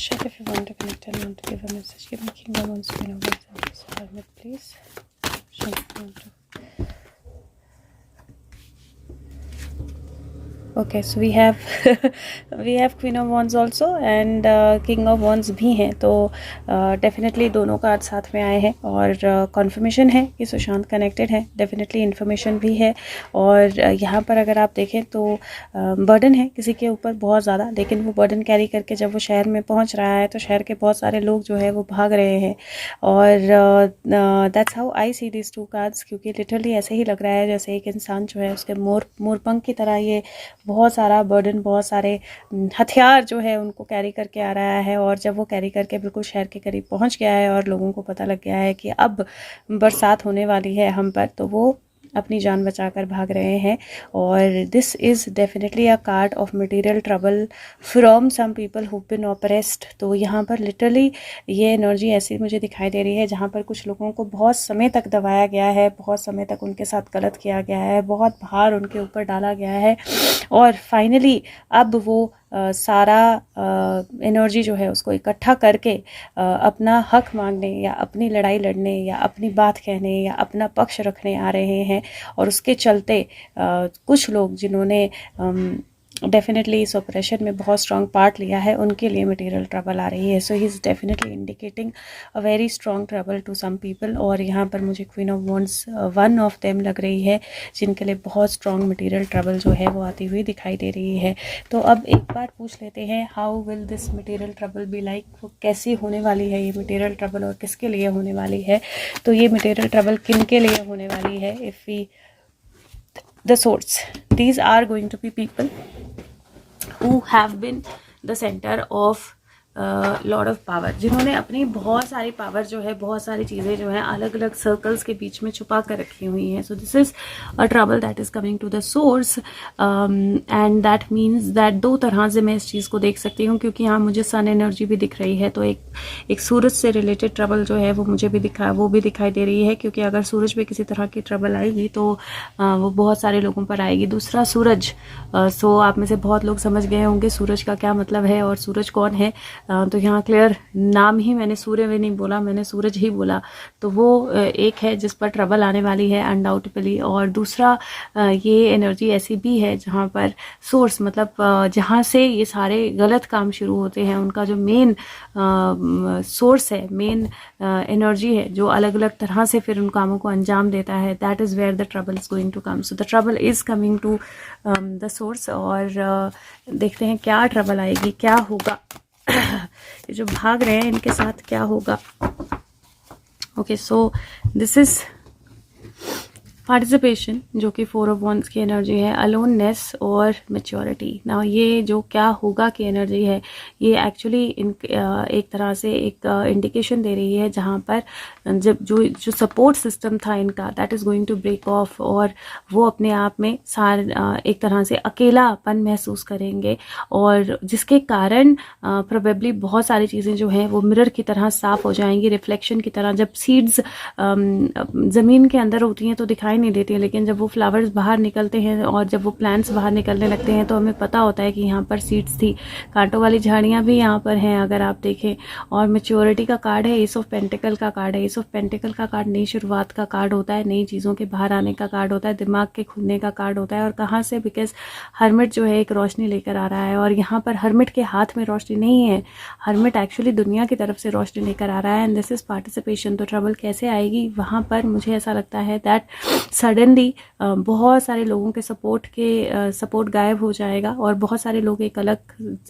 Check if you want to connect and want to give a message. Give me Kingdom on screen of examples. Hermit, please. Check if you want to. Okay so we have queen of wands also and king of wands भी हैं, तो definitely दोनों card साथ में आए हैं और conformation है कि सुशांत कनेक्टेड है, डेफिनेटली इन्फॉर्मेशन भी है। और यहाँ पर अगर आप देखें तो बर्डन है किसी के ऊपर बहुत ज़्यादा, लेकिन वो बर्डन कैरी करके जब वो शहर में पहुँच रहा है तो शहर के बहुत सारे लोग जो है वो भाग रहे हैं। और that's how I see this to cards, क्योंकि लिटरली ऐसे ही लग रहा है जैसे एक इंसान जो है उसके मोरपंख की तरह ये बहुत सारा बर्डन, बहुत सारे हथियार जो है उनको कैरी करके आ रहा है। और जब वो कैरी करके बिल्कुल शहर के करीब पहुंच गया है और लोगों को पता लग गया है कि अब बरसात होने वाली है हम पर, तो वो अपनी जान बचाकर भाग रहे हैं। और this is definitely a card of material trouble from some people who been oppressed. तो यहाँ पर लिटरली ये एनर्जी ऐसी मुझे दिखाई दे रही है जहाँ पर कुछ लोगों को बहुत समय तक दबाया गया है, बहुत समय तक उनके साथ गलत किया गया है, बहुत भार उनके ऊपर डाला गया है और फाइनली अब वो सारा एनर्जी जो है उसको इकट्ठा करके अपना हक मांगने या अपनी लड़ाई लड़ने या अपनी बात कहने या अपना पक्ष रखने आ रहे हैं। और उसके चलते कुछ लोग जिन्होंने डेफिनेटली इस ऑपरेशन में बहुत स्ट्रॉन्ग पार्ट लिया है उनके लिए मटेरियल ट्रबल आ रही है। So he is definitely indicating a very strong trouble to some people. और यहाँ पर मुझे queen of wands one of them लग रही है जिनके लिए बहुत स्ट्रॉन्ग मटेरियल ट्रबल जो है वो आती हुई दिखाई दे रही है। तो अब एक बार पूछ लेते हैं, how will this material trouble be like, वो कैसी होने वाली है ये मटेरियल ट्रबल और किसके लिए होने वाली है। तो ये मटेरियल ट्रबल किन के लिए होने वाली है, if we the swords, these are going to be people who have been the center of Lord of power, जिन्होंने अपनी बहुत सारी पावर जो है, बहुत सारी चीज़ें जो हैं अलग अलग सर्कल्स के बीच में छुपा कर रखी हुई हैं। So this is a trouble that is coming to the source and that means that दो तरह से मैं इस चीज़ को देख सकती हूँ, क्योंकि यहाँ मुझे सन एनर्जी भी दिख रही है। तो एक सूरज से रिलेटेड ट्रबल जो है वो मुझे भी दिखाई दे रही है, क्योंकि अगर सूरज पे किसी तरह की ट्रबल आएगी तो वो बहुत सारे लोगों पर आएगी। दूसरा सूरज, सो आप में से बहुत लोग समझ गए होंगे सूरज का क्या मतलब है और सूरज कौन है। तो यहाँ क्लियर नाम ही मैंने सूर्य में नहीं बोला, मैंने सूरज ही बोला। तो वो एक है जिस पर ट्रबल आने वाली है अनडाउटेबली। और दूसरा ये एनर्जी ऐसी भी है जहाँ पर सोर्स, मतलब जहाँ से ये सारे गलत काम शुरू होते हैं, उनका जो मेन सोर्स है, मेन एनर्जी है जो अलग अलग तरह से फिर उन कामों को अंजाम देता है, that is where the trouble is going to come. So the trouble is coming to the source. और देखते हैं क्या ट्रबल आएगी, क्या होगा, ये जो भाग रहे हैं इनके साथ क्या होगा। Okay, so this is participation, जो कि फोर ऑफ वॉन्ड्स की एनर्जी है, अलोननेस और मैच्योरिटी। ना ये जो क्या होगा की एनर्जी है, ये एक्चुअली एक तरह से एक इंडिकेशन दे रही है जहाँ पर जब जो सपोर्ट सिस्टम था इनका, that is going to break off और वो अपने आप में एक तरह से अकेलापन महसूस करेंगे। और जिसके कारण प्रोबेबली बहुत सारी चीज़ें जो हैं वो मिरर की तरह साफ हो जाएंगी, रिफ्लेक्शन की तरह। जब सीड्स ज़मीन के अंदर होती हैं तो दिखाई नहीं देती है, लेकिन जब वो फ्लावर्स बाहर निकलते हैं और जब वो प्लांट्स बाहर निकलने लगते हैं तो हमें पता होता है कि यहाँ पर सीड्स थी। कांटों वाली झाड़ियाँ भी यहाँ पर हैं अगर आप देखें। और मैच्योरिटी का कार्ड है, एस ऑफ पेंटिकल का कार्ड है। एस ऑफ पेंटिकल का कार्ड नई शुरुआत का कार्ड होता है, नई चीज़ों के बाहर आने का कार्ड होता है, दिमाग के खुलने का कार्ड होता है। और कहाँ से, बिकॉज हर्मिट जो है एक रोशनी लेकर आ रहा है और यहाँ पर हर्मिट के हाथ में रोशनी नहीं है, हर्मिट एक्चुअली दुनिया की तरफ से रोशनी लेकर आ रहा है। And this is participation. तो ट्रबल कैसे आएगी, वहाँ पर मुझे ऐसा लगता है दैट सडनली बहुत सारे लोगों के सपोर्ट गायब हो जाएगा और बहुत सारे लोग एक अलग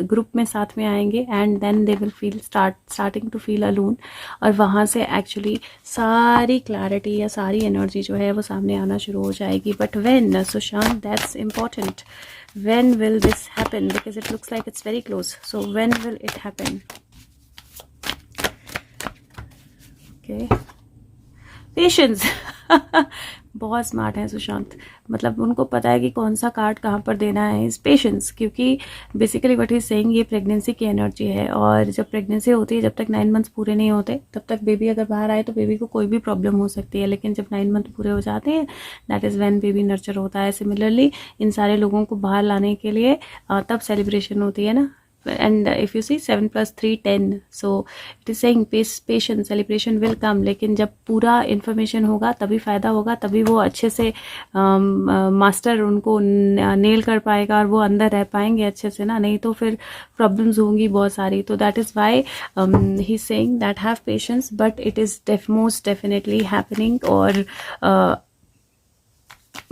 ग्रुप में साथ में आएंगे and then they will feel starting to feel alone. और वहाँ से एक्चुअली सारी क्लैरिटी या सारी एनर्जी जो है वो सामने आना शुरू हो जाएगी। But when, Sushant, that's important, when will this happen, because it looks like it's very close. So when will it happen? Okay, patience. बहुत स्मार्ट है सुशांत, मतलब उनको पता है कि कौन सा कार्ड कहाँ पर देना है, इज पेशेंस। क्योंकि बेसिकली व्हाट इज सेइंग, ये प्रेगनेंसी की एनर्जी है और जब प्रेगनेंसी होती है, जब तक 9 मंथ्स पूरे नहीं होते तब तक बेबी अगर बाहर आए तो बेबी को कोई भी प्रॉब्लम हो सकती है, लेकिन जब 9 मंथ पूरे हो जाते हैं that is when baby nurture होता है। सिमिलरली इन सारे लोगों को बाहर लाने के लिए तब सेलिब्रेशन होती है ना, and if you see 7 + 3 10, so it is saying patience celebration will come. लेकिन जब पूरा इन्फॉर्मेशन होगा तभी फ़ायदा होगा, तभी वो अच्छे से मास्टर उनको नेल कर पाएगा और वो अंदर रह पाएंगे अच्छे से ना, नहीं तो फिर प्रॉब्लम्स होंगी बहुत सारी. तो that is why he saying that have patience, but it is most definitely happening. और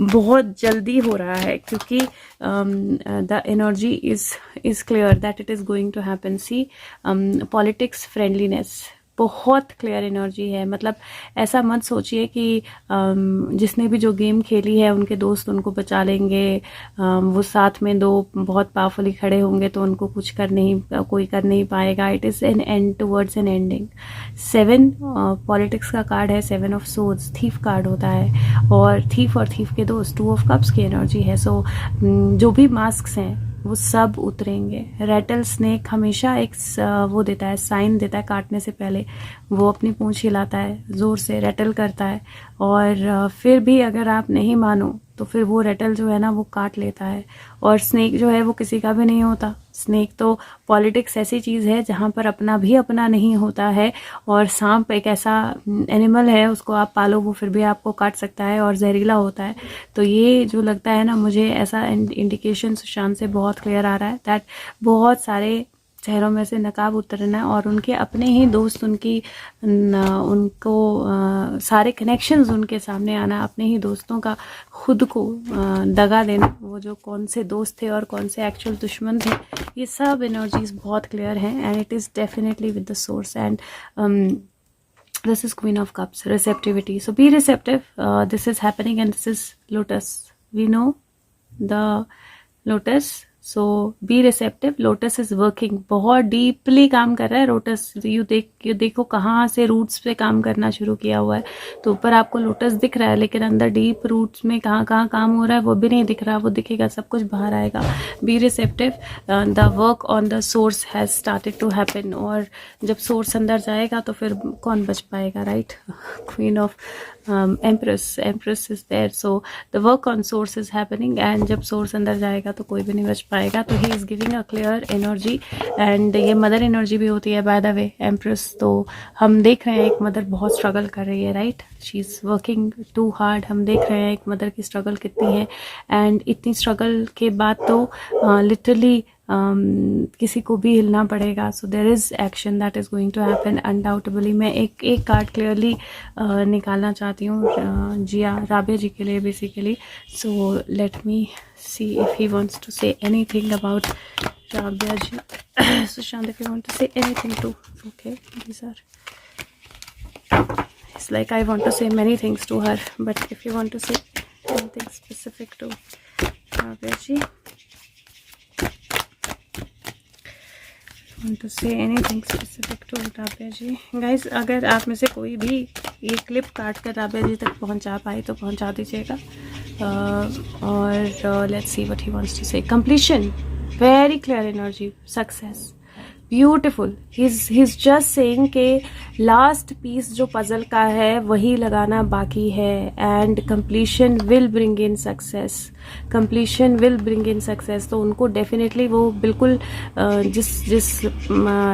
बहुत जल्दी हो रहा है क्योंकि the energy is clear that it is going to happen. See politics friendliness, बहुत क्लियर एनर्जी है. मतलब ऐसा मत सोचिए कि जिसने भी जो गेम खेली है उनके दोस्त उनको बचा लेंगे, वो साथ में दो बहुत पावरफुली खड़े होंगे तो उनको कुछ कोई कर नहीं पाएगा. It is an and towards an ending. 7 politics का कार्ड है. 7 ऑफ सोर्ड्स थीफ कार्ड होता है, और थीफ के दोस्त 2 ऑफ कप्स की एनर्जी है. सो जो भी मास्क्स हैं वो सब उतरेंगे. रेटल स्नेक हमेशा एक वो देता है, साइन देता है काटने से पहले. वो अपनी पूंछ हिलाता है, ज़ोर से रेटल करता है, और फिर भी अगर आप नहीं मानो तो फिर वो रेटल जो है ना वो काट लेता है. और स्नेक जो है वो किसी का भी नहीं होता. स्नेक तो पॉलिटिक्स ऐसी चीज़ है जहाँ पर अपना भी अपना नहीं होता है. और सांप एक ऐसा एनिमल है, उसको आप पालो वो फिर भी आपको काट सकता है और जहरीला होता है. तो ये जो लगता है ना मुझे, ऐसा इंडिकेशन सुशांत से बहुत क्लियर आ रहा है दैट बहुत सारे चेहरों में से नकाब उतरना, और उनके अपने ही दोस्त उनको सारे कनेक्शंस उनके सामने आना, अपने ही दोस्तों का खुद को दगा देना. वो जो कौन से दोस्त थे और कौन से एक्चुअल दुश्मन थे, ये सब एनर्जीज बहुत क्लियर हैं. And it is definitely with the source. And this is Queen of Cups, receptivity. So be receptive. This is happening, and this is Lotus. We know the Lotus. So be receptive. Lotus is working, बहुत deeply काम कर रहा है lotus. You देखो कहाँ से roots पे काम करना शुरू किया हुआ है. तो ऊपर आपको लोटस दिख रहा है, लेकिन अंदर डीप रूट्स में कहाँ काम हो रहा है वो भी नहीं दिख रहा. वो दिखेगा, सब कुछ बाहर आएगा. Be receptive. The work on the source has started to happen. और जब सोर्स अंदर जाएगा तो फिर कौन बच पाएगा, right? Queen of empress is there. So the work on source is happening. And जब सोर्स अंदर जाएगा तो कोई भी नहीं बच पाएगा. तो he is giving a clear energy. And ये मदर एनर्जी भी होती है बाय द वे, एम्प्रेस. तो हम देख रहे हैं एक मदर बहुत स्ट्रगल कर रही है, right? She is working too hard. हम देख रहे हैं एक मदर की स्ट्रगल कितनी है. एंड इतनी स्ट्रगल के बाद तो लिटरली किसी को भी हिलना पड़ेगा. So there is action that is going to happen undoubtedly. मैं एक कार्ड क्लियरली निकालना चाहती हूँ जिया, राबिया जी के लिए basically. So let me see if he wants to say anything about Rabia ji. Sushant, if you want to say anything too. Okay, these are, it's like I want to say many things to her, but if you want to say anything specific to Rabia ji, want to say anything specific to Rabia ji. Guys, अगर आप में से कोई भी ये clip काट कर राबिया जी तक पहुंचा पाए तो पहुंचा दीजिएगा. और let's see what he wants to say. Completion, very clear energy, success, beautiful. he's just saying के लास्ट पीस जो पजल का है वही लगाना बाकी है. And completion will bring in success. completion will bring in success. तो उनको डेफिनेटली वो बिल्कुल जिस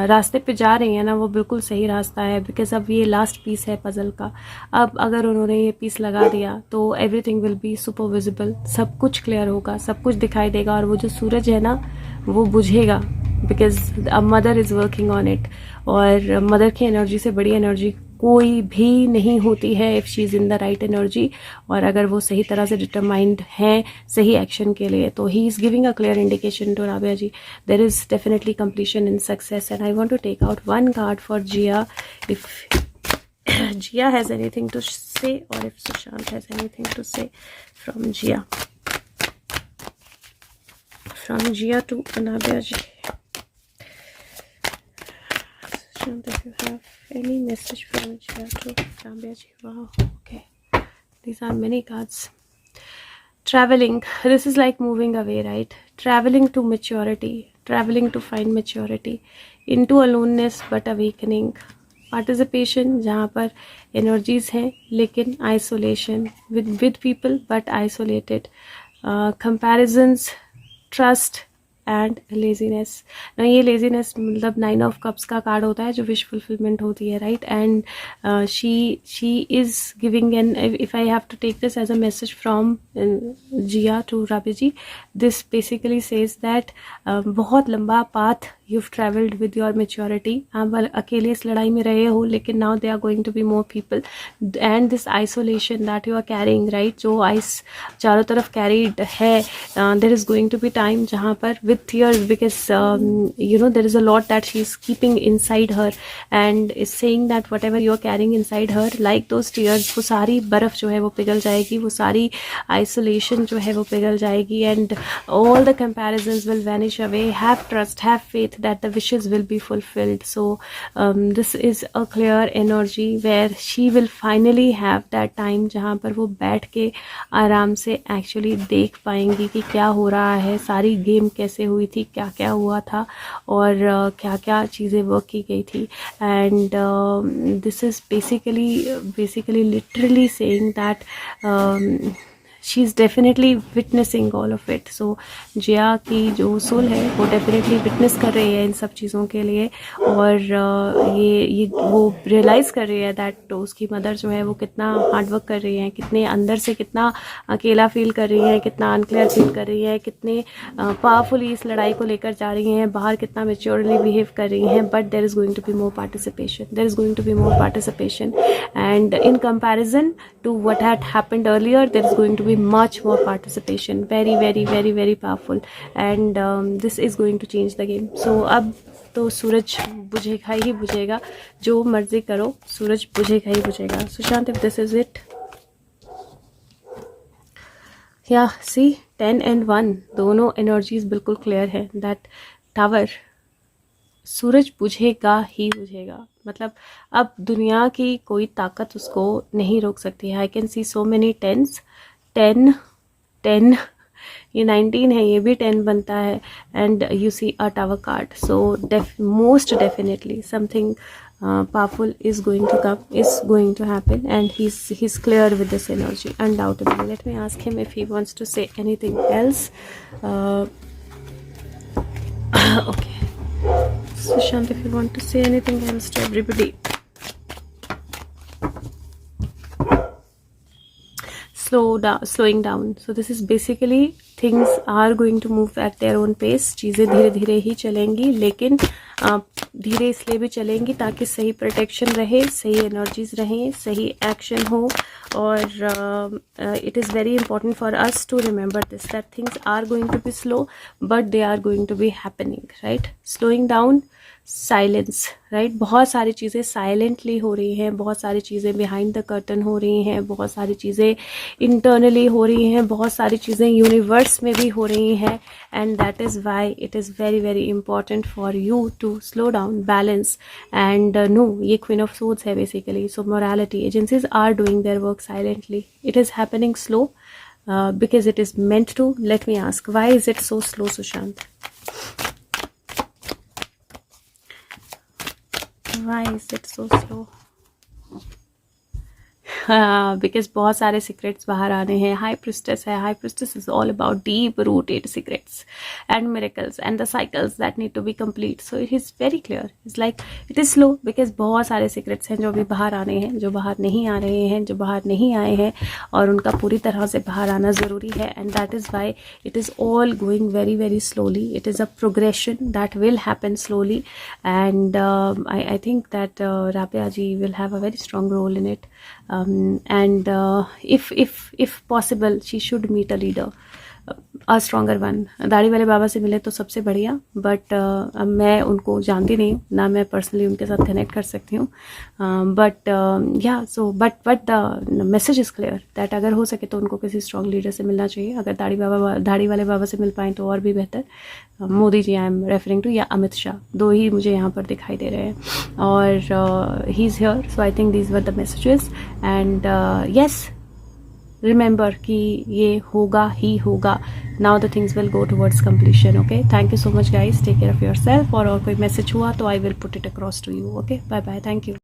रास्ते पे जा रही है ना वो बिल्कुल सही रास्ता है. बिकॉज अब ये लास्ट पीस है पजल का. अब अगर उन्होंने ये पीस लगा दिया तो everything will be super visible. सब कुछ क्लियर होगा, सब कुछ दिखाई देगा. और वो जो सूरज है ना वो बुझेगा, because a mother is working on it. और मदर की एनर्जी से बड़ी एनर्जी कोई भी नहीं होती है if she is in the right energy. और अगर वो सही तरह से डिटरमाइंड हैं सही एक्शन के लिए, तो he is giving a clear indication to Rabia ji. There is definitely completion in success. And I want to take out one card for Jia. If Jia has anything to say, और if Sushant has anything to say from Jia. From Jiya to Rabia ji. If you have any message from Jia to Rabia ji. Wow, okay. These are many cards. Traveling. This is like moving away, right? Traveling to maturity. Traveling to find maturity. Into aloneness but awakening. Participation जहाँ पर energies हैं लेकिन isolation. With people but isolated. Comparisons. Trust. And laziness. ना ये laziness मतलब 9 of cups का card होता है जो विश फुलफिलमेंट होती है, right. And she is giving an, if I have to take this as a message from Jiya to Rabi ji, this basically says that बहुत लंबा path you've traveled with your maturity. आप अकेले इस लड़ाई में रहे हो, लेकिन now there are going to be more people and this isolation that you are carrying, right, जो आइस चारों तरफ carried है, there is going to be time जहाँ पर with tears, because you know there is a lot that she is keeping inside her and is saying that whatever you are carrying inside her, like those tears, वो सारी बर्फ जो है वो पिघल जाएगी, वो सारी isolation जो है वो पिघल जाएगी, and all the comparisons will vanish away. Have trust, have faith that the wishes will be fulfilled. So this is a clear energy where she will finally have that time जहाँ पर वो बैठ के आराम से actually देख पाएंगी कि क्या हो रहा है, सारी गेम कैसे हुई थी, क्या क्या हुआ था और क्या क्या चीज़ें वर्क की गई थी. And this is basically literally saying that she is definitely witnessing all of it. So Jia की जो सोल है वो डेफिनेटली विटनेस कर रही है इन सब चीज़ों के लिए, और ये वो रियलाइज़ कर रही है दैट उसकी मदर जो है वो कितना हार्डवर्क कर रही है, कितने अंदर से कितना अकेला फील कर रही है, कितना अनक्लियर फील कर रही है, कितने पावरफुली इस लड़ाई को लेकर जा रही हैं, बाहर कितना मेच्योरली बिहेव कर रही हैं. But there is going to be more participation, and in comparison to what had happened earlier there is going to be much more participation. Very powerful, and this is going to change the game. So अब तो सूरज बुझेगा ही बुझेगा, जो मर्जी करो सूरज बुझेगा ही बुझेगा. Sushant, if this is it, yeah, see 10 and 1 दोनों energies बिल्कुल clear है. that tower, सूरज बुझेगा ही बुझेगा, मतलब अब दुनिया की कोई ताकत उसको नहीं रोक सकती है. I can see so many 10, ये 19 है, ये भी 10 बनता है, and you see a tower card. So most definitely something powerful is going to happen, and he's clear with this energy, undoubtedly. Let me ask him if he wants to say anything else. Okay, Sushant, if you want to say anything else to everybody. Slowing down. So this is basically things are going to move at their own pace. चीज़ें धीरे धीरे ही चलेंगी, लेकिन धीरे इसलिए भी चलेंगी ताकि सही प्रोटेक्शन रहे, सही एनर्जीज रहें, सही एक्शन हो. और it is very important for us to remember this, that things are going to be slow but they are going to be happening, right? Slowing down, silence, right. बहुत सारी चीज़ें silently हो रही हैं, बहुत सारी चीज़ें बिहाइंड द कर्टन हो रही हैं, बहुत सारी चीज़ें इंटरनली हो रही हैं, बहुत सारी चीज़ें यूनिवर्स में भी हो रही हैं. And that is why it is very important for you to slow down, balance and know. ये क्वीन ऑफ सोर्ड्स है basically. So morality agencies are doing their work silently. It is happening slow because it is meant to. Let me ask, why is it so slow, Sushant? Why is it so slow? Because बहुत सारे secrets बाहर आने हैं. High priestess है. High priestess is all about deep rooted secrets and miracles and the cycles that need to be complete. So it is very clear. It's like it is slow because बहुत सारे secrets हैं जो अभी बाहर आने हैं, जो बाहर नहीं आ रहे हैं, जो बाहर नहीं आए हैं, और उनका पूरी तरह से बाहर आना ज़रूरी है. And that is why it is all going very slowly. It is a progression that will happen slowly. And I think that Rabia ji will have a very strong role in it. And if possible she should meet a leader, a stronger one. दाढ़ी वाले बाबा से मिले तो सबसे बढ़िया, but अब मैं उनको जानती नहीं हूँ ना, मैं पर्सनली उनके साथ कनेक्ट कर सकती हूँ. बट या so but the message is clear that अगर हो सके तो उनको किसी स्ट्रॉन्ग लीडर से मिलना चाहिए. अगर दाढ़ी वाले बाबा से मिल पाएँ तो और भी बेहतर. Modi ji I am referring to, या अमित शाह, दो ही मुझे यहाँ पर दिखाई दे रहे हैं. और he is here. So I think these were the messages. And yes, remember कि ये होगा ही होगा. Now the things will go towards completion. Okay, thank you so much guys. Take care of your self. और कोई message हुआ तो I will put it across to you. Okay, bye bye. Thank you.